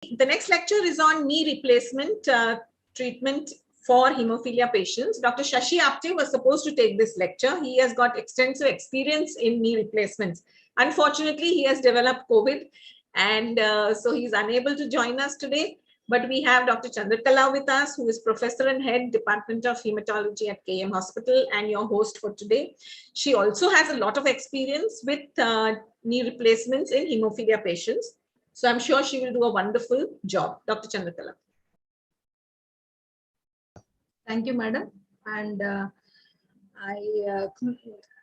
The next lecture is on knee replacement treatment for hemophilia patients. Dr. Shashi Apte was supposed to take this lecture. He has got extensive experience in knee replacements. Unfortunately, he has developed COVID, and so he's unable to join us today. But we have Dr. Chandrakala with us, who is Professor and Head, Department of Haematology at K.E.M Hospital, and your host for today. She also has a lot of experience with knee replacements in hemophilia patients. So I'm sure she will do a wonderful job. Dr. Chandrakala. Thank you, madam. And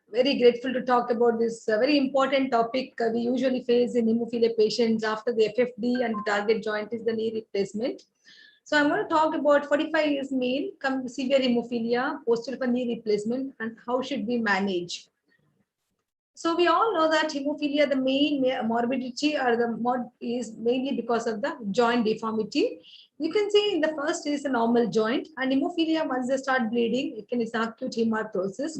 very grateful to talk about this very important topic we usually face in hemophilia patients after the FFD and the target joint is the knee replacement. So I'm going to talk about 45 years male, severe hemophilia, posterior for knee replacement, and how should we manage. So we all know that hemophilia, the main morbidity is mainly because of the joint deformity. You can see in the first is a normal joint, and hemophilia, once they start bleeding, it's acute hemarthrosis.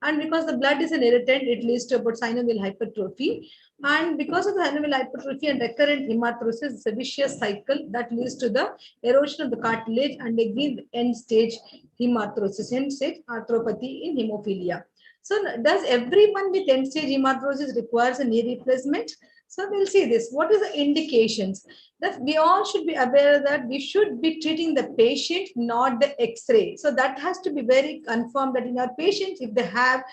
And because the blood is an irritant, it leads to about synovial hypertrophy. And because of the synovial hypertrophy and recurrent hemarthrosis, it's a vicious cycle that leads to the erosion of the cartilage and again end stage hemarthrosis, end stage arthropathy in hemophilia. So does everyone with end-stage hemarthrosis requires a knee replacement? So we'll see this. What is the indications? That we all should be aware that we should be treating the patient, not the X-ray. So that has to be very confirmed that in our patients, if they have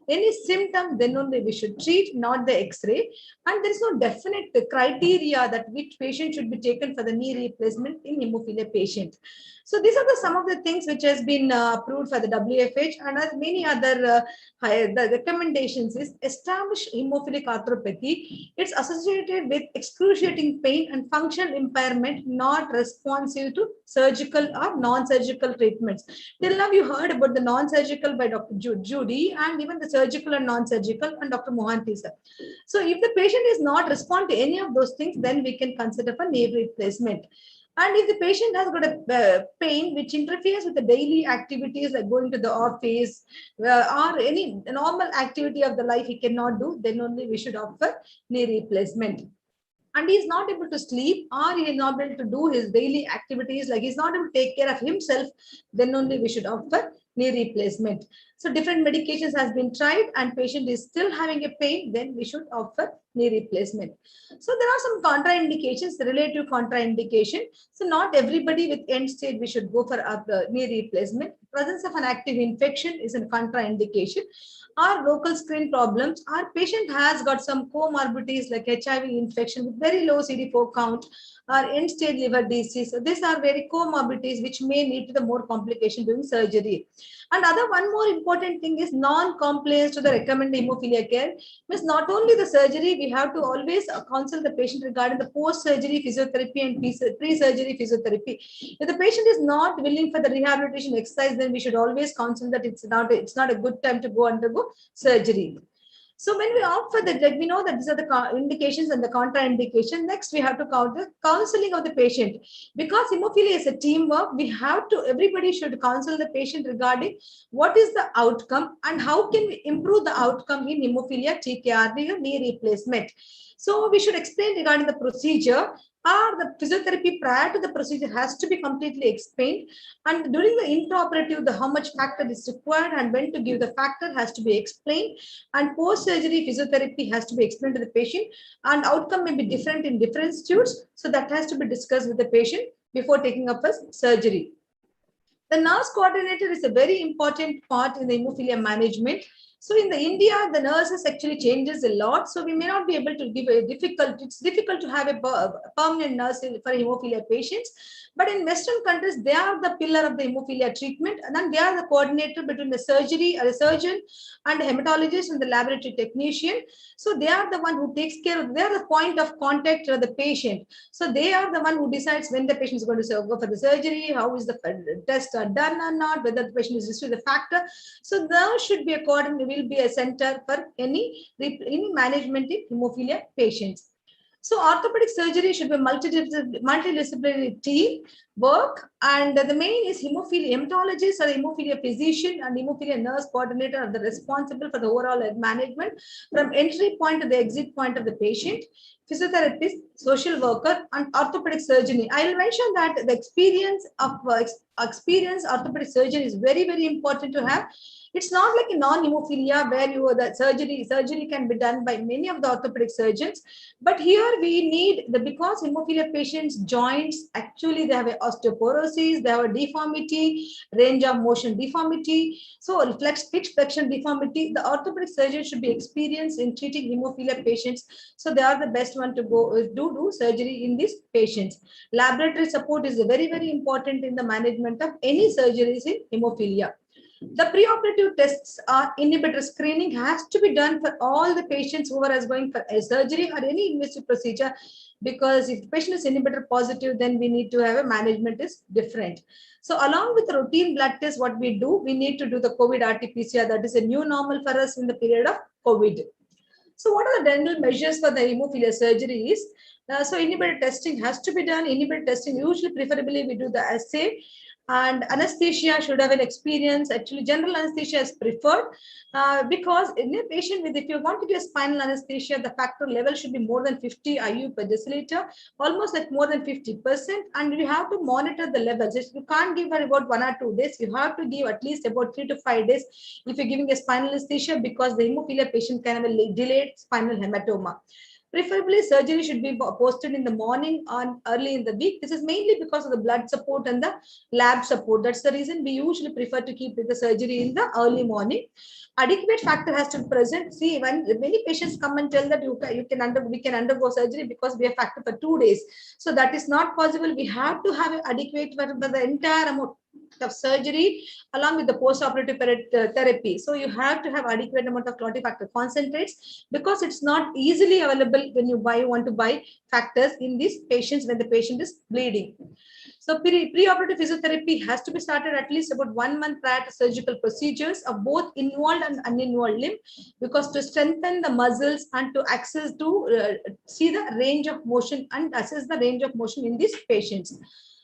any symptom, then only we should treat, not the X-ray. And there is no definite criteria that which patient should be taken for the knee replacement in hemophilia patient. So these are some of the things which has been approved for the WFH, and as many other the recommendations is establish hemophilic arthropathy. It's associated with excruciating pain and function impairment, not responsive to surgical or non-surgical treatments. Till now you heard about the non-surgical by Dr. Judy and even the surgical and non-surgical and Dr. Mohanty sir. So if the patient is not respond to any of those things, then we can consider for knee replacement. And if the patient has got a pain which interferes with the daily activities like going to the office or any normal activity of the life he cannot do, then only we should offer knee replacement. And he is not able to sleep or he is not able to do his daily activities, like he's not able to take care of himself, then only we should offer knee replacement. So different medications has been tried and patient is still having a pain, then we should offer knee replacement. So there are some contraindications, relative contraindication. So not everybody with end stage we should go for the knee replacement. Presence of an active infection is a contraindication. Our local screen problems, our patient has got some comorbidities like HIV infection with very low CD4 count or end-stage liver disease. So these are very comorbidities which may lead to the more complication during surgery. And one more important thing is non-compliance to the recommended hemophilia care. Means not only the surgery, we have to always counsel the patient regarding the post-surgery physiotherapy and pre-surgery physiotherapy. If the patient is not willing for the rehabilitation exercise, then we should always counsel that it's not a good time to go undergo surgery. So when we opt for the drug, we know that these are the indications and the contraindication. Next, we have to count the counseling of the patient. Because hemophilia is a teamwork, everybody should counsel the patient regarding what is the outcome and how can we improve the outcome in hemophilia TKRD or knee replacement. So we should explain regarding the procedure, or the physiotherapy prior to the procedure has to be completely explained, and during the intraoperative how much factor is required and when to give the factor has to be explained, and post-surgery physiotherapy has to be explained to the patient, and outcome may be different in different institutes, so that has to be discussed with the patient before taking up a surgery. The nurse coordinator is a very important part in the hemophilia management. So in the India, the nurses actually changes a lot. So we may not be able to give it's difficult to have a permanent nurse for hemophilia patients. But in Western countries, they are the pillar of the hemophilia treatment. And then they are the coordinator between the surgery or a surgeon and the hematologist and the laboratory technician. So they are the one who takes care of, they are the point of contact for the patient. So they are the one who decides when the patient is going to go for the surgery, how is the test are done or not, whether the patient is received the factor. So there should be will be a center for any management in hemophilia patients. So orthopedic surgery should be multidisciplinary team work, And the main is hemophilia. Hematologists or hemophilia physician and hemophilia nurse coordinator are the responsible for the overall management from entry point to the exit point of the patient. Physiotherapist, social worker, and orthopedic surgeon. I will mention that the experience of experienced orthopedic surgeon is very, very important to have. It's not like a non-hemophilia where the surgery can be done by many of the orthopedic surgeons. But here we need because hemophilia patients joints, actually they have a osteoporosis, they have a deformity, range of motion deformity. So fixed flexion deformity, the orthopedic surgeon should be experienced in treating hemophilia patients. So they are the best one to go do surgery in these patients. Laboratory support is very, very important in the management of any surgeries in hemophilia. The preoperative tests or inhibitor screening has to be done for all the patients who are going for a surgery or any invasive procedure, because if the patient is inhibitor positive, then we need to have a management is different. So along with the routine blood test, what we do, we need to do the COVID RT-PCR. That is a new normal for us in the period of COVID. So what are the dental measures for the hemophilia surgeries? So inhibitor testing has to be done. Inhibitor testing, usually preferably we do the assay. And anesthesia should have an experience. Actually, general anesthesia is preferred because in a patient with, if you want to give a spinal anesthesia, the factor level should be more than 50 IU per deciliter, almost like more than 50%. And you have to monitor the levels. You can't give her about 1 or 2 days. You have to give at least about 3 to 5 days if you're giving a spinal anesthesia, because the hemophilia patient can have a delayed spinal hematoma. Preferably, surgery should be posted in the morning or early in the week. This is mainly because of the blood support and the lab support. That's the reason we usually prefer to keep the surgery in the early morning. Adequate factor has to be present. See, when many patients come and tell that we can undergo surgery because we have factor for 2 days. So that is not possible. We have to have an adequate for the entire amount of surgery along with the post-operative therapy. So you have to have adequate amount of clotting factor concentrates, because it's not easily available when you want to buy factors in these patients when the patient is bleeding. So pre-operative physiotherapy has to be started at least about 1 month prior to surgical procedures of both involved and uninvolved limb, because to strengthen the muscles and to access to see the range of motion and assess the range of motion in these patients.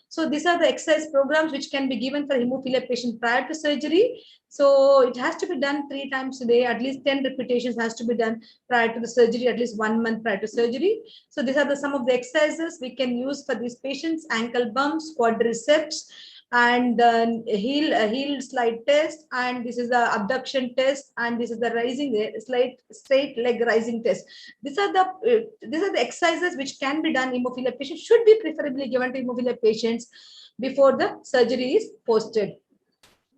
So these are the exercise programs which can be given for hemophilia patient prior to surgery. So it has to be done 3 times a day, at least 10 repetitions has to be done prior to the surgery, at least 1 month prior to surgery. So these are some of the exercises we can use for these patients: ankle bumps, quadriceps, and the heel slide test, and this is the abduction test, and this is the rising straight leg rising test. These are the exercises which can be done in hemophilia patients, should be preferably given to hemophilia patients before the surgery is posted.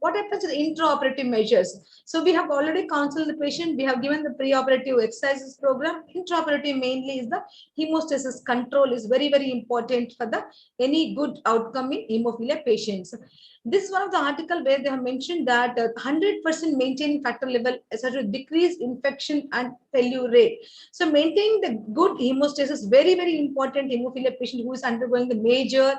What happens to the intraoperative measures? So we have already counseled the patient. We have given the preoperative exercises program. Intraoperative mainly is the hemostasis control is very, very important for any good outcome in hemophilia patients. This is one of the article where they have mentioned that 100% maintaining factor level is such a decreased infection and failure rate. So maintaining the good hemostasis, very, very important hemophilia patient who is undergoing the major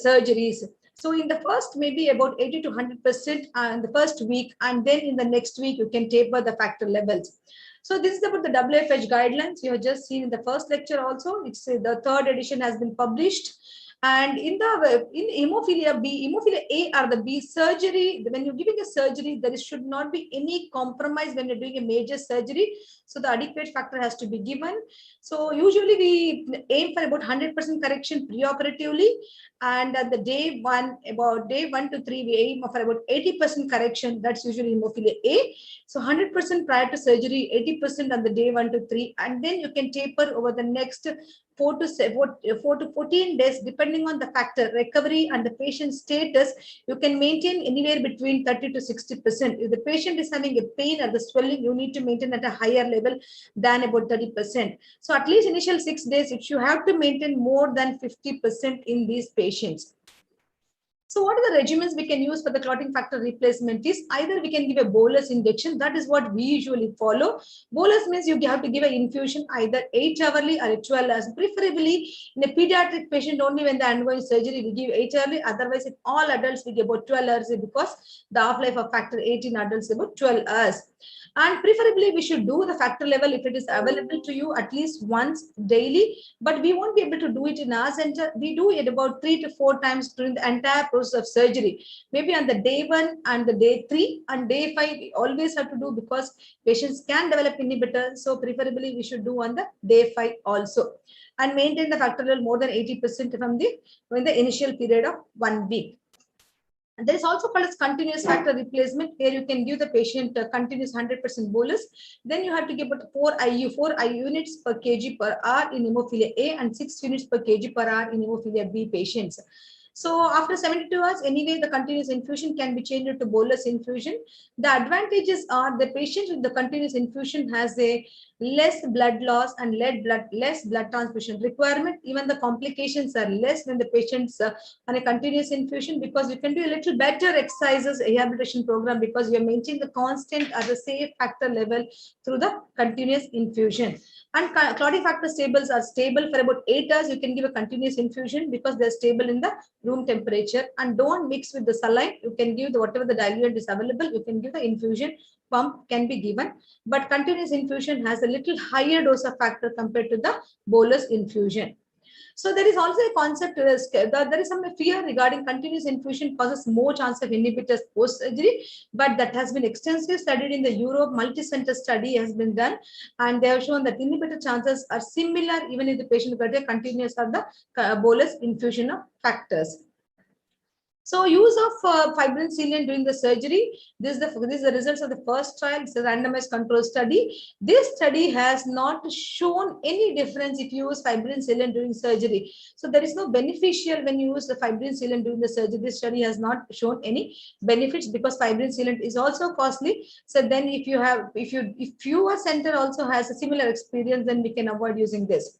surgeries. So in the first, maybe about 80 to 100% in the first week, and then in the next week, you can taper the factor levels. So this is about the WFH guidelines. You have just seen in the first lecture also. It's the 3rd edition has been published. And in hemophilia B, hemophilia A or the B surgery, when you're giving a surgery, there should not be any compromise when you're doing a major surgery. So the adequate factor has to be given. So usually we aim for about 100% correction preoperatively. And at the day 1 to 3, we aim for about 80% correction. That's usually hemophilia A. So 100% prior to surgery, 80% on the day 1 to 3. And then you can taper over the next 4 to 14 days, depending on the factor, recovery and the patient status. You can maintain anywhere between 30 to 60%. If the patient is having a pain or the swelling, you need to maintain at a higher level than about 30%. So at least initial 6 days, you have to maintain more than 50% in these patients. So what are the regimens we can use for the clotting factor replacement is either we can give a bolus injection. That is what we usually follow. Bolus means you have to give an infusion either 8 hourly or 12 hours. Preferably in a pediatric patient, only when they are undergoing surgery, we give 8 hourly. Otherwise, in all adults, we give about 12 hours because the half-life of factor 8 in adults is about 12 hours. And preferably we should do the factor level if it is available to you at least once daily, but we won't be able to do it in our center. We do it about 3 to 4 times during the entire process of surgery, maybe on the day 1 and the day 3 and day 5 we always have to do, because patients can develop inhibitor. So preferably we should do on the day 5 also, and maintain the factor level more than 80% from the initial period of 1 week. And there is also called as continuous factor replacement, where you can give the patient a continuous 100% bolus. Then you have to give about 4 IU units per kg per hour in hemophilia A and 6 units per kg per hour in hemophilia B patients. So after 72 hours, anyway, the continuous infusion can be changed to bolus infusion. The advantages are the patient with the continuous infusion has a less blood loss and less blood transfusion requirement. Even the complications are less when the patients on a continuous infusion, because you can do a little better exercises rehabilitation program, because you are maintaining the constant at the safe factor level through the continuous infusion. And clotting factor stables are stable for about 8 hours. You can give a continuous infusion because they're stable in the room temperature, and don't mix with the saline. You can give whatever the diluent is available. You can give the infusion pump can be given, but continuous infusion has a little higher dose of factor compared to the bolus infusion. So there is also a concept, there is some fear regarding continuous infusion causes more chance of inhibitors post-surgery, but that has been extensively studied in the Europe. Multi-center study has been done, and they have shown that inhibitor chances are similar even if the patient got a continuous or the bolus infusion of factors. So use of fibrin sealant during the surgery. This is the results of the first trial. It's a randomized control study. This study has not shown any difference if you use fibrin sealant during surgery. So there is no beneficial when you use the fibrin sealant during the surgery. This study has not shown any benefits because fibrin sealant is also costly. So then if your center also has a similar experience, then we can avoid using this.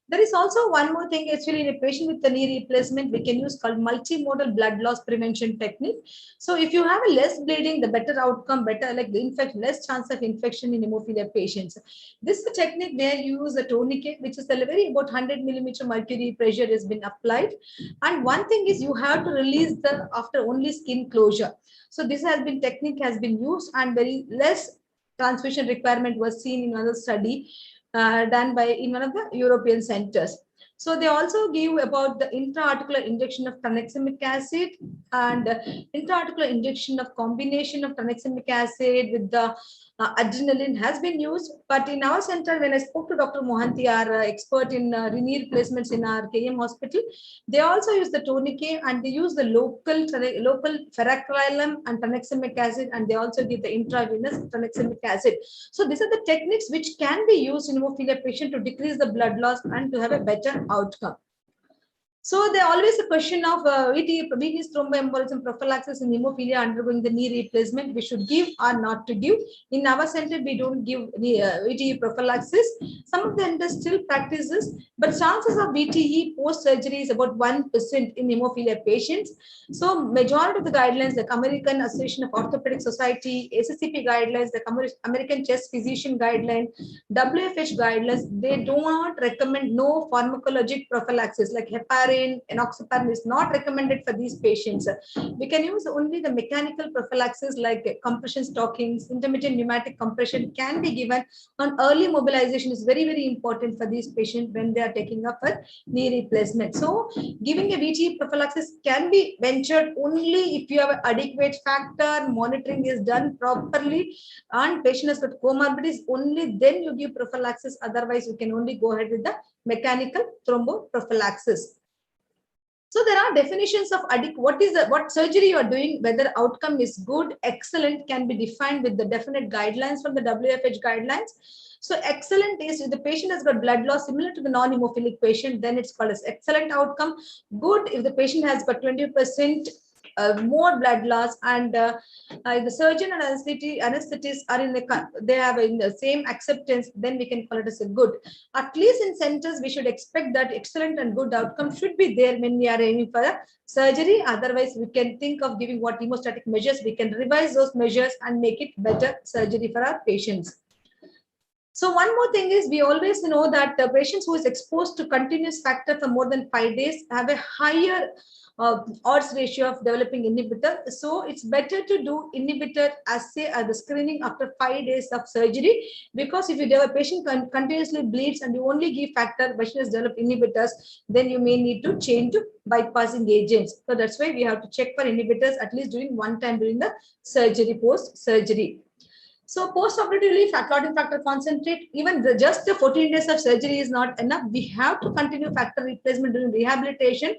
There is also one more thing, actually, in a patient with a knee replacement, we can use called multimodal blood loss prevention technique. So if you have a less bleeding, the better outcome, less chance of infection in hemophilia patients. This is a technique where you use a tourniquet, which is about 100 millimeter mercury pressure has been applied. And one thing is you have to release after only skin closure. So this technique has been used, and very less transfusion requirement was seen in another study done in one of the European centers. So they also give about the intra-articular injection of tranexamic acid and intra-articular injection of combination of tranexamic acid with the adrenaline has been used. But in our center, when I spoke to Dr. Mohanty, our expert in knee replacements in our K.E.M hospital, they also use the tourniquet, and they use the local ferrocrylum and tranexamic acid, and they also give the intravenous tranexamic acid. So these are the techniques which can be used in hemophilia patient to decrease the blood loss and to have a better outcome. So there always a question of venous thromboembolism prophylaxis in hemophilia undergoing the knee replacement. We should give or not to give. In our center, we don't give VTE prophylaxis. Some of the centers still practices, but chances of VTE post-surgery is about 1% in hemophilia patients. So majority of the guidelines, the American Association of Orthopedic Society, ACCP guidelines, the American Chest Physician Guideline, WFH guidelines, they do not recommend no pharmacologic prophylaxis like heparin, enoxaparin is not recommended for these patients. We can use only the mechanical prophylaxis like compression stockings, intermittent pneumatic compression can be given, and early mobilization is very, very important for these patients when they are taking up a knee replacement. So giving a VTE prophylaxis can be ventured only if you have an adequate factor, monitoring is done properly, and patient has got comorbidities, only then you give prophylaxis. Otherwise, you can only go ahead with the mechanical thromboprophylaxis. So there are definitions of what surgery you are doing, whether outcome is good, excellent can be defined with the definite guidelines from the WFH guidelines. So excellent is if the patient has got blood loss similar to the non-hemophilic patient, then it's called as excellent outcome. Good if the patient has got 20% more blood loss, and the surgeon and anesthetist are they have in the same acceptance, then we can call it as a good. At least in centers, we should expect that excellent and good outcome should be there when we are aiming for a surgery. Otherwise, we can think of giving what hemostatic measures. We can revise those measures and make it better surgery for our patients. So one more thing is, we always know that patients who is exposed to continuous factor for more than 5 days have a higher odds ratio of developing inhibitor. So it's better to do inhibitor assay at the screening after 5 days of surgery, because if you have a patient continuously bleeds and you only give factor, patient has developed inhibitors, then you may need to change to bypassing agents. So that's why we have to check for inhibitors at least during one time during the surgery, post surgery. So post-operatively, clotting factor concentrate, even just the 14 days of surgery is not enough. We have to continue factor replacement during rehabilitation,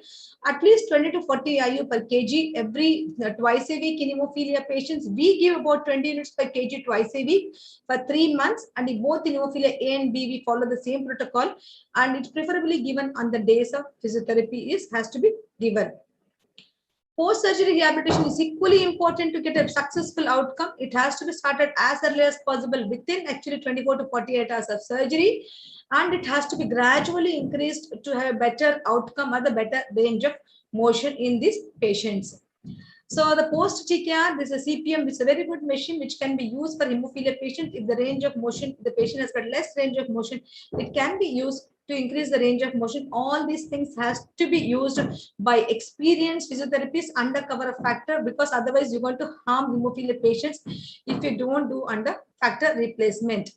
at least 20 to 40 IU per kg every twice a week in hemophilia patients. We give about 20 units per kg twice a week for 3 months. And in both in hemophilia A and B, we follow the same protocol. And it's preferably given on the days of physiotherapy has to be given. Post-surgery rehabilitation is equally important to get a successful outcome. It has to be started as early as possible within actually 24 to 48 hours of surgery. And it has to be gradually increased to have a better outcome or the better range of motion in these patients. So the post-TKR, this is a CPM, which is a very good machine which can be used for hemophilia patients. If the range of motion, the patient has got less range of motion, it can be used to increase the range of motion. All these things has to be used by experienced physiotherapists under cover of factor, because otherwise you're going to harm hemophilia patients if you don't do under factor replacement.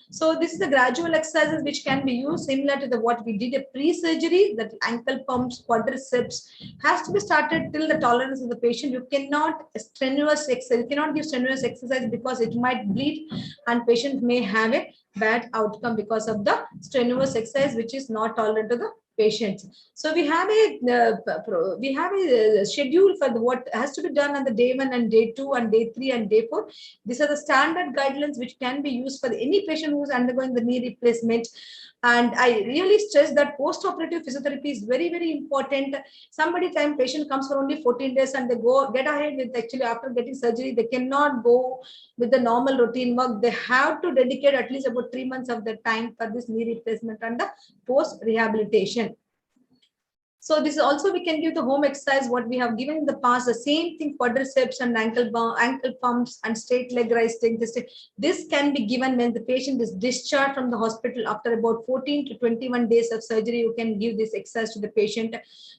So this is the gradual exercises which can be used similar to what we did a pre-surgery, that ankle pumps, quadriceps has to be started till the tolerance of the patient. You cannot strenuous exercise, you cannot give strenuous exercise because it might bleed and patient may have a bad outcome because of the strenuous exercise which is not tolerant to the patients. So we have a schedule for what has to be done on the day 1 and day 2 and day 3 and day 4. These are the standard guidelines which can be used for any patient who is undergoing the knee replacement. And I really stress that post-operative physiotherapy is very, very important. Time patient comes for only 14 days and they get ahead with actually after getting surgery, they cannot go with the normal routine work. They have to dedicate at least about 3 months of their time for this knee replacement and the post-rehabilitation. So this is also, we can give the home exercise what we have given in the past, the same thing, quadriceps and ankle pumps and straight leg raising. This can be given when the patient is discharged from the hospital after about 14 to 21 days of surgery. You can give this exercise to the patient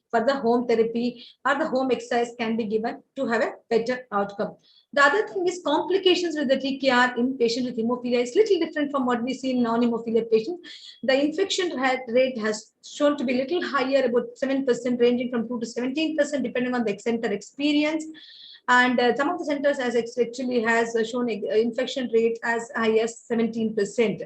for the home therapy, or the home exercise can be given to have a better outcome. The other thing is complications with the TKR in patients with hemophilia is little different from what we see in non-hemophilia patients. The infection rate has shown to be a little higher, about 7%, ranging from 2 to 17%, depending on the center experience. And some of the centers actually has shown infection rate as high as 17%.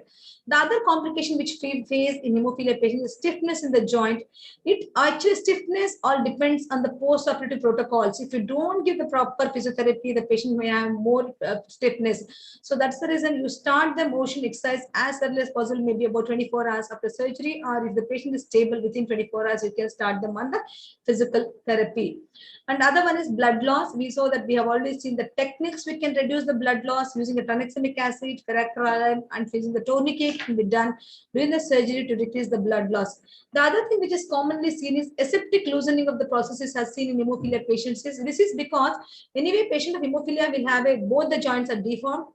The other complication which we face in hemophilia patients is stiffness in the joint. It actually, stiffness all depends on the post-operative protocols. If you don't give the proper physiotherapy, the patient may have more stiffness. So that's the reason you start the motion exercise as early as possible, maybe about 24 hours after surgery, or if the patient is stable within 24 hours, you can start them on the physical therapy. And other one is blood loss. We saw that we have already seen the techniques we can reduce the blood loss using a tranexamic acid, ferrochrolide, and using the tourniquet can be done during the surgery to decrease the blood loss. The other thing which is commonly seen is aseptic loosening of the processes as seen in hemophilia patients. This is because anyway patient of hemophilia will have both the joints are deformed.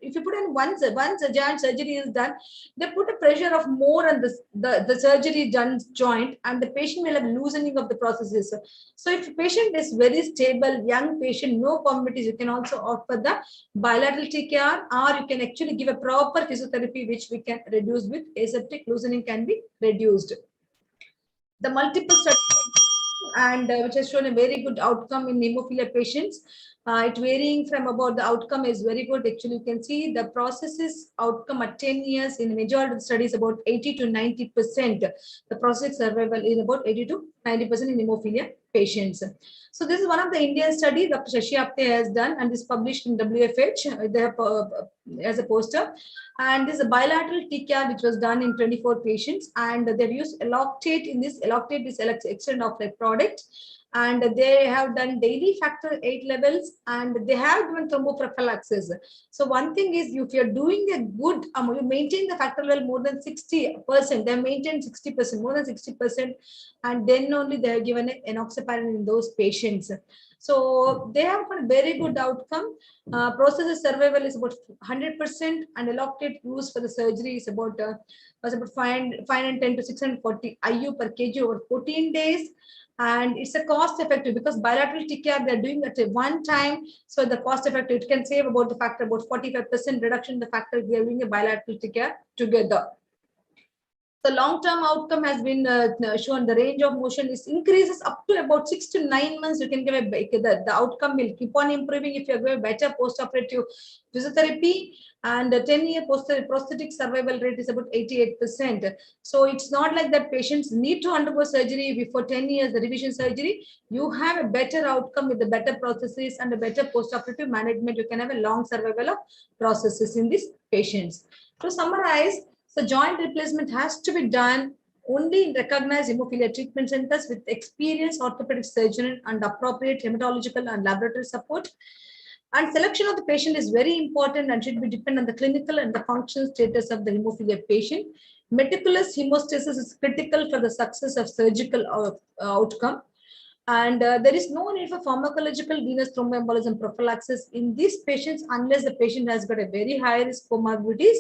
If you put in once a joint surgery is done, they put a pressure of more on the surgery done joint, and the patient will have loosening of the processes. So if the patient is very stable, young patient, no comorbidities, you can also offer the bilateral TKR, or you can actually give a proper physiotherapy which we can reduce with aseptic loosening can be reduced. The multiple studies and which has shown a very good outcome in hemophilia patients. It varying from about the outcome is very good. Actually, you can see the processes outcome at 10 years in the majority of the studies about 80 to 90%. The process survival is about 80 to 90% in hemophilia patients. So this is one of the Indian study Dr. Shashi Apte has done, and is published in WFH. They have as a poster. And this is a bilateral TKR which was done in 24 patients, and they've used Eloctate. In this Eloctate is extent of a product, and they have done daily factor 8 levels, and they have given thromboprophylaxis. So one thing is, if you're doing a good, you maintain the factor level more than 60%, they maintain 60%, more than 60%, and then only they are given enoxaparin in those patients. So they have got a very good outcome. Process survival is about 100%, and allocate use for the surgery is about was about 510 to 640 IU per kg over 14 days. And it's a cost effective because bilateral TKR they're doing at one time. So the cost effective, it can save about the factor, about 45% reduction in the factor they're doing a bilateral TKR together. The long-term outcome has been shown. The range of motion is increases up to about 6 to 9 months. You can give the outcome will keep on improving if you have a better post-operative physiotherapy. And the 10-year prosthetic survival rate is about 88%. So it's not like that patients need to undergo surgery before 10 years, the revision surgery. You have a better outcome with the better processes and a better post-operative management. You can have a long survival of processes in these patients. To summarize, so joint replacement has to be done only in recognized hemophilia treatment centers with experienced orthopedic surgeon and appropriate hematological and laboratory support. And selection of the patient is very important and should be dependent on the clinical and the functional status of the hemophilia patient. Meticulous hemostasis is critical for the success of surgical outcome. And there is no need for pharmacological venous thromboembolism prophylaxis in these patients unless the patient has got a very high risk comorbidities.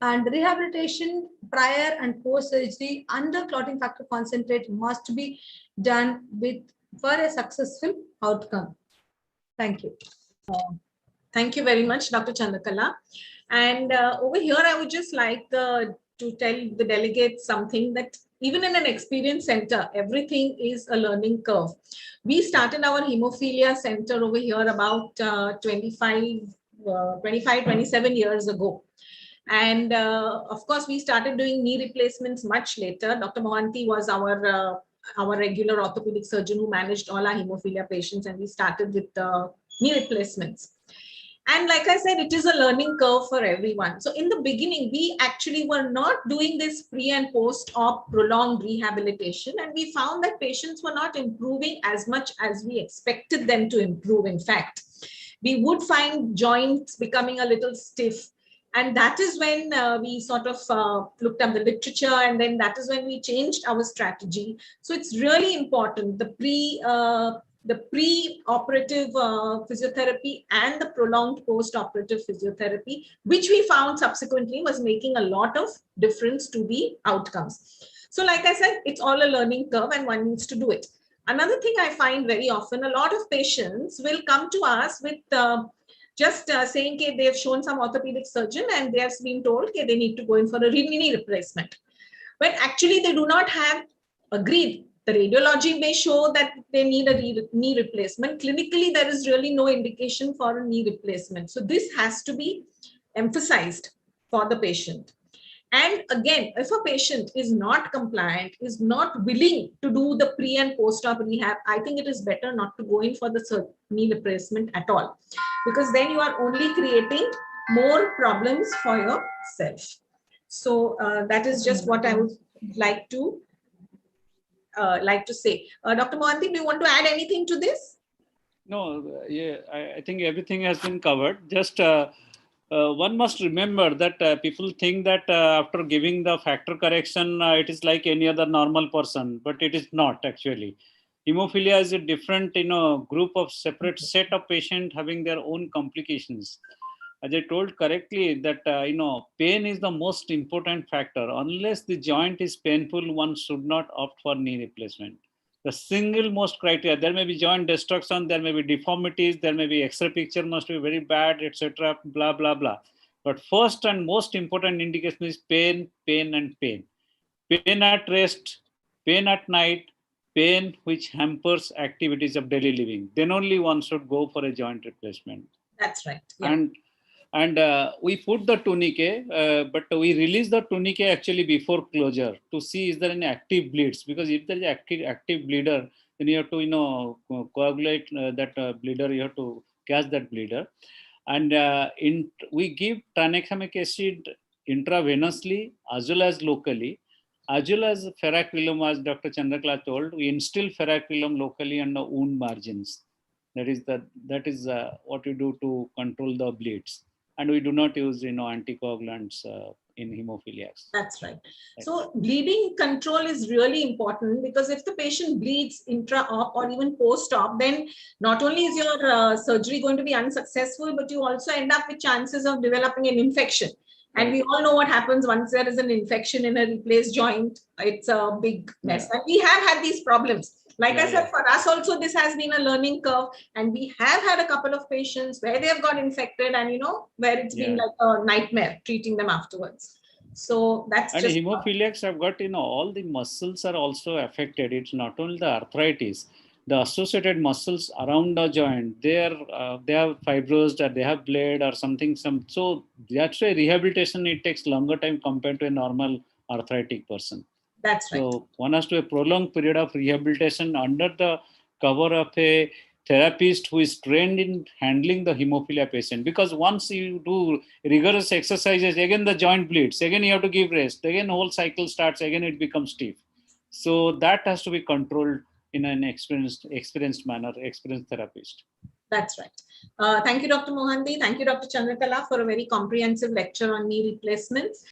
And rehabilitation prior and post surgery under clotting factor concentrate must be done for a successful outcome. Thank you. Thank you very much, Dr. Chandrakala. And over here, I would just like to tell the delegates something, that even in an experience center, everything is a learning curve. We started our hemophilia center over here about 25, 27 years ago. And of course, we started doing knee replacements much later. Dr. Mohanty was our regular orthopedic surgeon who managed all our hemophilia patients, and we started with knee replacements. And like I said, it is a learning curve for everyone. So in the beginning, we actually were not doing this pre and post-op prolonged rehabilitation. And we found that patients were not improving as much as we expected them to improve. In fact, we would find joints becoming a little stiff. And that is when we sort of looked at the literature, and then that is when we changed our strategy. So it's really important, the pre-operative physiotherapy and the prolonged post-operative physiotherapy, which we found subsequently was making a lot of difference to the outcomes. So like I said, it's all a learning curve and one needs to do it. Another thing I find very often, a lot of patients will come to us with just saying, okay, they've shown some orthopedic surgeon and they have been told, okay, they need to go in for a knee replacement. When actually they do not have agreed. The radiology may show that they need a knee replacement. Clinically, there is really no indication for a knee replacement. So this has to be emphasized for the patient. And again, if a patient is not compliant, is not willing to do the pre and post-op rehab, I think it is better not to go in for the knee replacement at all, because then you are only creating more problems for yourself. So that is just what I would like to say. Dr. Mohanty, do you want to add anything to this? No, yeah, I think everything has been covered. Just one must remember that people think that after giving the factor correction, it is like any other normal person, but it is not actually. Hemophilia is a different, group of separate set of patients having their own complications. As I told correctly that, pain is the most important factor. Unless the joint is painful, one should not opt for knee replacement. The single most criteria, there may be joint destruction, there may be deformities, there may be X-ray picture must be very bad, etc., blah, blah, blah. But first and most important indication is pain, pain, and pain. Pain at rest, pain at night, pain which hampers activities of daily living. Then only one should go for a joint replacement. That's right. Yeah. And we put the tourniquet, but we release the tourniquet actually before closure to see is there any active bleeds, because if there is active bleeder, then you have to coagulate that bleeder. You have to catch that bleeder, and we give tranexamic acid intravenously as well as locally, as well as ferrocrylum, as Dr. Chandrakala told, we instill ferrocrylum locally on the wound margins. That is what we do to control the bleeds, and we do not use anticoagulants in hemophiliacs. That's right. So bleeding control is really important, because if the patient bleeds intra-op or even post-op, then not only is your surgery going to be unsuccessful, but you also end up with chances of developing an infection. And we all know what happens once there is an infection in a replaced joint. It's a big mess. And we have had these problems. Like I said, for us also, this has been a learning curve. And we have had a couple of patients where they have got infected and, where it's been like a nightmare treating them afterwards. So that's and just... hemophiliacs have got, all the muscles are also affected. It's not only the arthritis. The associated muscles around the joint, they have fibrosed, or they have bled or something. So that's why rehabilitation, it takes longer time compared to a normal arthritic person. That's right. So one has to a prolonged period of rehabilitation under the cover of a therapist who is trained in handling the hemophilia patient. Because once you do rigorous exercises, again the joint bleeds, again you have to give rest, again whole cycle starts, again it becomes stiff. So that has to be controlled in an experienced manner, experienced therapist. That's right. Thank you, Dr. Mohanty. Thank you, Dr. Chandrakala, for a very comprehensive lecture on knee replacements.